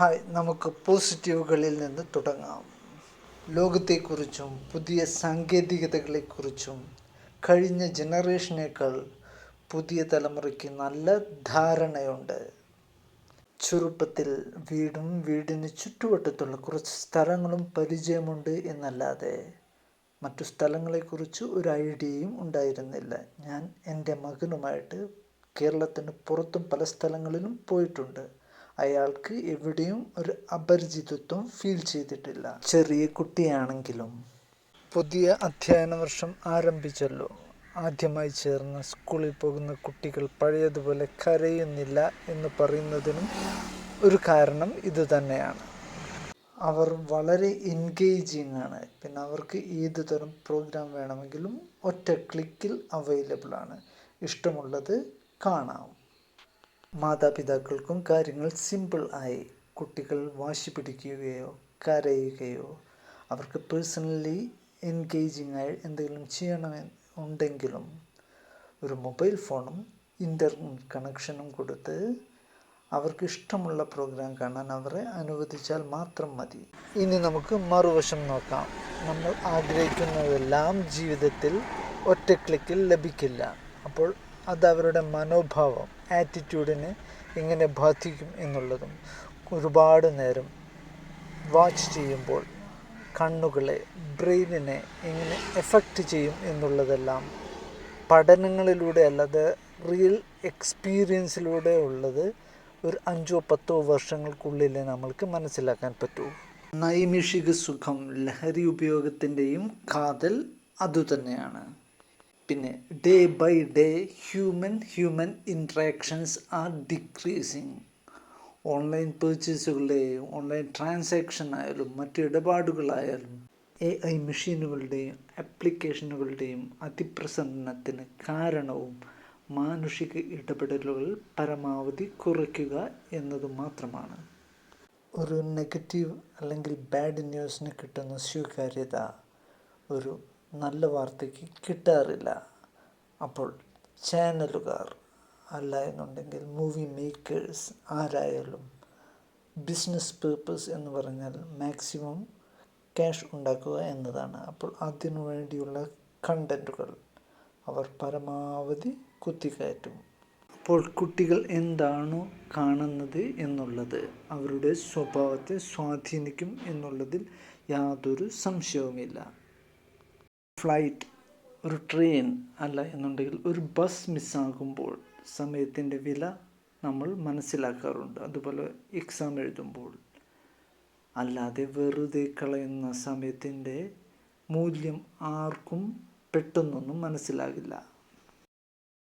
Hi, നമുക്ക് പോസിറ്റീവുകളിൽ നിന്ന് തുടങ്ങാം. ലോകത്തെക്കുറിച്ചും പുതിയ സാങ്കേതികതകളെക്കുറിച്ചും കഴിഞ്ഞ ജനറേഷനേക്കാൾ പുതിയ തലമുറയ്ക്ക് നല്ല ധാരണയുണ്ട്. ചെറുപ്പത്തിൽ വീടും വീടിന് ചുറ്റുവട്ടത്തുള്ള കുറച്ച് സ്ഥലങ്ങളും പരിചയമുണ്ട് എന്നല്ലാതെ മറ്റു സ്ഥലങ്ങളെക്കുറിച്ച് ഒരു ഐഡിയയും ഉണ്ടായിരുന്നില്ല. ഞാൻ എൻ്റെ മകനുമായിട്ട് കേരളത്തിന് പുറത്തും പല സ്ഥലങ്ങളിലും പോയിട്ടുണ്ട്. അയാൾക്ക് എവിടെയും ഒരു അപരിചിതത്വം ഫീൽ ചെയ്തിട്ടില്ല. ചെറിയ കുട്ടിയാണെങ്കിലും പുതിയ അധ്യയന വർഷം ആരംഭിച്ചല്ലോ. ആദ്യമായി ചേർന്ന സ്കൂളിൽ പോകുന്ന കുട്ടികൾ പഴയതുപോലെ കരയുന്നില്ല എന്ന് പറയുന്നതിനും ഒരു കാരണം ഇതുതന്നെയാണ്. അവർ വളരെ എൻഗേജിങ് ആണ്. പിന്നെ അവർക്ക് ഏത് തരം പ്രോഗ്രാം വേണമെങ്കിലും ഒറ്റ ക്ലിക്കിൽ അവൈലബിൾ ആണ്. ഇഷ്ടമുള്ളത് കാണാം. മാതാപിതാക്കൾക്കും കാര്യങ്ങൾ സിമ്പിൾ ആയി. കുട്ടികൾ വാശി പിടിക്കുകയോ കരയുകയോ അവർക്ക് പേഴ്സണലി എൻഗേജിങ് ആയി എന്തെങ്കിലും ചെയ്യണമെന്നുണ്ടെങ്കിലും ഒരു മൊബൈൽ ഫോണും ഇൻ്റർനെറ്റ് കണക്ഷനും കൊടുത്ത് അവർക്ക് ഇഷ്ടമുള്ള പ്രോഗ്രാം കാണാൻ അവരെ അനുവദിച്ചാൽ മാത്രം മതി. ഇനി നമുക്ക് മറുവശം നോക്കാം. നമ്മൾ ആഗ്രഹിക്കുന്നതെല്ലാം ജീവിതത്തിൽ ഒറ്റ ക്ലിക്കിൽ ലഭിക്കില്ല. അപ്പോൾ അത് അവരുടെ മനോഭാവം, ആറ്റിറ്റ്യൂഡിനെ എങ്ങനെ ബാധിക്കും എന്നുള്ളതും, ഒരുപാട് നേരം വാച്ച് ചെയ്യുമ്പോൾ കണ്ണുകളെ, ബ്രെയിനിനെ എങ്ങനെ എഫക്റ്റ് ചെയ്യും എന്നുള്ളതെല്ലാം പഠനങ്ങളിലൂടെ അല്ലാതെ റിയൽ എക്സ്പീരിയൻസിലൂടെ ഉള്ളത് ഒരു 5-10 വർഷങ്ങൾക്കുള്ളിൽ നമ്മൾക്ക് മനസ്സിലാക്കാൻ പറ്റൂ. നൈമിഷിക സുഖം, ലഹരി ഉപയോഗത്തിൻ്റെയും കാതൽ അതുതന്നെയാണ്. പിന്നെ day by day human interactions are decreasing. Online പേർച്ചേസുകളുടെയും ഓൺലൈൻ ട്രാൻസാക്ഷൻ ആയാലും മറ്റ് ഇടപാടുകളായാലും AI മെഷീനുകളുടെയും ആപ്ലിക്കേഷനുകളുടെയും അതിപ്രസരണത്തിന് കാരണവും മാനുഷിക ഇടപെടലുകൾ പരമാവധി കുറയ്ക്കുക എന്നത് മാത്രമാണ്. ഒരു നെഗറ്റീവ് അല്ലെങ്കിൽ ബാഡ് ന്യൂസിന് കിട്ടുന്ന സ്വീകാര്യത ഒരു നല്ല വാർത്തയ്ക്ക് കിട്ടാറില്ല. അപ്പോൾ ചാനലുകാർ അല്ല എന്നുണ്ടെങ്കിൽ മൂവി മേക്കേഴ്സ് ആരായാലും ബിസിനസ് പേർപ്പസ് എന്ന് പറഞ്ഞാൽ മാക്സിമം ക്യാഷ് ഉണ്ടാക്കുക എന്നതാണ്. അപ്പോൾ അതിനു വേണ്ടിയുള്ള കണ്ടൻറ്റുകൾ അവർ പരമാവധി കുത്തിക്കയറ്റും. അപ്പോൾ കുട്ടികൾ എന്താണോ കാണുന്നത് എന്നുള്ളത് അവരുടെ സ്വഭാവത്തെ സ്വാധീനിക്കും എന്നുള്ളതിൽ യാതൊരു സംശയവുമില്ല. ഫ്ലൈറ്റ്, ഒരു ട്രെയിൻ അല്ല എന്നുണ്ടെങ്കിൽ ഒരു ബസ് മിസ്സാകുമ്പോൾ സമയത്തിൻ്റെ വില നമ്മൾ മനസ്സിലാക്കാറുണ്ട്. അതുപോലെ എക്സാം എഴുതുമ്പോൾ. അല്ലാതെ വെറുതെ കളയുന്ന സമയത്തിൻ്റെ മൂല്യം ആർക്കും പെട്ടെന്നൊന്നും മനസ്സിലാകില്ല.